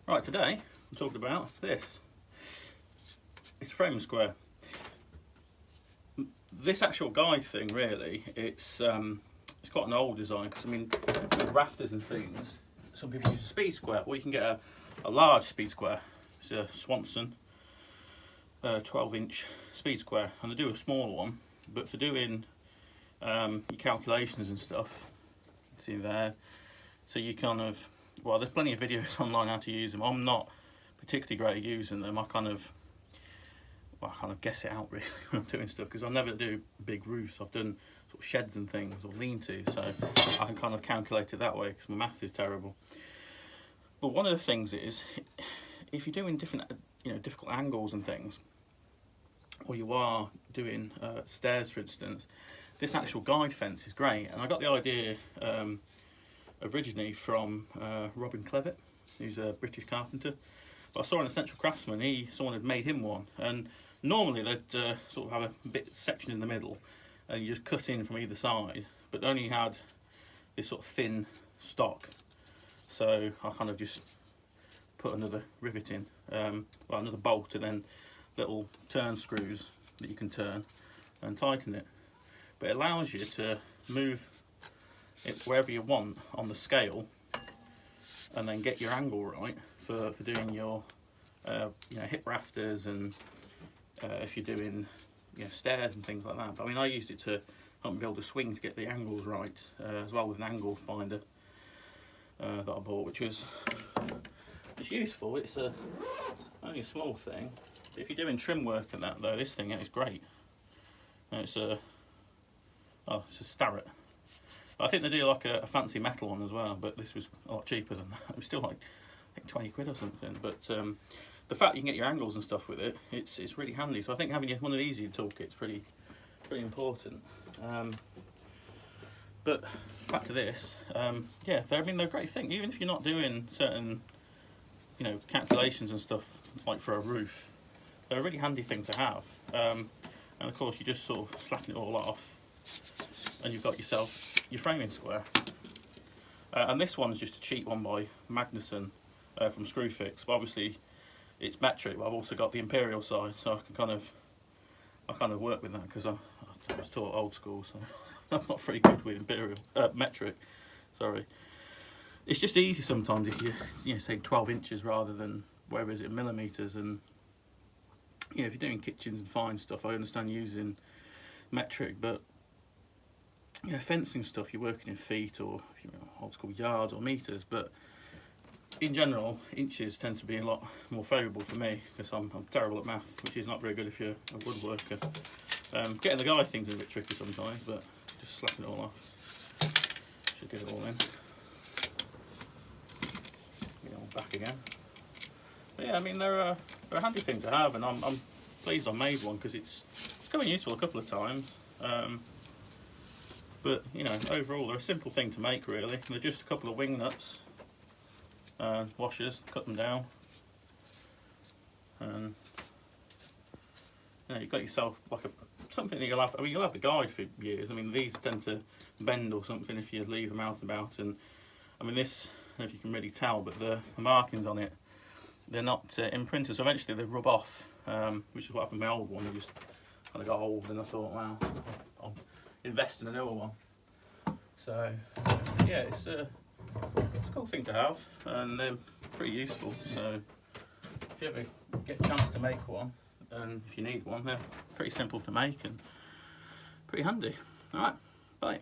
Right, today I'm talking about this. It's a framing square. This actual guide thing, really, it's quite an old design, because I mean, with rafters and things, some people use a speed square, or you can get a large speed square. It's a Swanson 12-inch speed square, and they do a smaller one, but for doing your calculations and stuff, see there, so you kind of, well, there's plenty of videos online how to use them. I'm not particularly great at using them. I kind of guess it out really when I'm doing stuff, because I never do big roofs. I've done sort of sheds and things, or lean-to, so I can kind of calculate it that way, because my maths is terrible. But one of the things is, if you're doing different, difficult angles and things, or you are doing stairs, for instance, this actual guide fence is great. And I got the idea originally from Robin Clevitt, who's a British carpenter. But I saw an Essential Craftsman, someone had made him one, and normally they'd sort of have a bit section in the middle, and you just cut in from either side, but they only had this sort of thin stock. So I kind of just put another rivet in, well, another bolt, and then little turn screws that you can turn and tighten it. But it allows you to move it wherever you want on the scale, and then get your angle right for doing your hip rafters, and if you're doing stairs and things like that. But I mean, I used it to help me build a swing to get the angles right, as well with an angle finder that I bought, which was useful. It's only a small thing. If you're doing trim work and that, though, this thing is great. And it's a Starrett. I think they do like a fancy metal one as well, but this was a lot cheaper than that. It was still like, I think 20 quid or something. But the fact you can get your angles and stuff with it, it's really handy. So I think having one of these in your toolkit is pretty important. But back to this, yeah, they're a great thing. Even if you're not doing certain, calculations and stuff like for a roof, they're a really handy thing to have. And of course, you just sort of slacken it all off, and you've got yourself your framing square. And this one's just a cheap one by Magnuson from Screwfix. But obviously, it's metric. But I've also got the Imperial side, so I can kind of work with that, because I was taught old school, so I'm not very good with metric. Sorry. It's just easy sometimes if you say 12 inches rather than whatever is it, millimeters. And if you're doing kitchens and fine stuff, I understand using metric, but fencing stuff, you're working in feet, or old school yards or meters. But in general, inches tend to be a lot more favourable for me, because I'm terrible at math, which is not very good if you're a woodworker. Getting the guide things is a bit tricky sometimes, but just slapping it all off. Should get it all in. Get it all back again. But yeah, I mean, they're a handy thing to have, and I'm pleased I made one, because it's come in useful a couple of times. But overall, they're a simple thing to make, really. They're just a couple of wing nuts, washers, cut them down, and you've got yourself like something that you'll have. I mean, you'll have the guide for years. I mean, these tend to bend or something if you leave them out and about. And I mean, this, I don't know if you can really tell, but the markings on it, they're not imprinted, so eventually they rub off, which is what happened with my old one. It just kind of got old, and I thought, wow, I'll invest in a newer one. So yeah, it's a cool thing to have, and they're pretty useful. So if you ever get a chance to make one, and if you need one, they're pretty simple to make and pretty handy. All right, bye.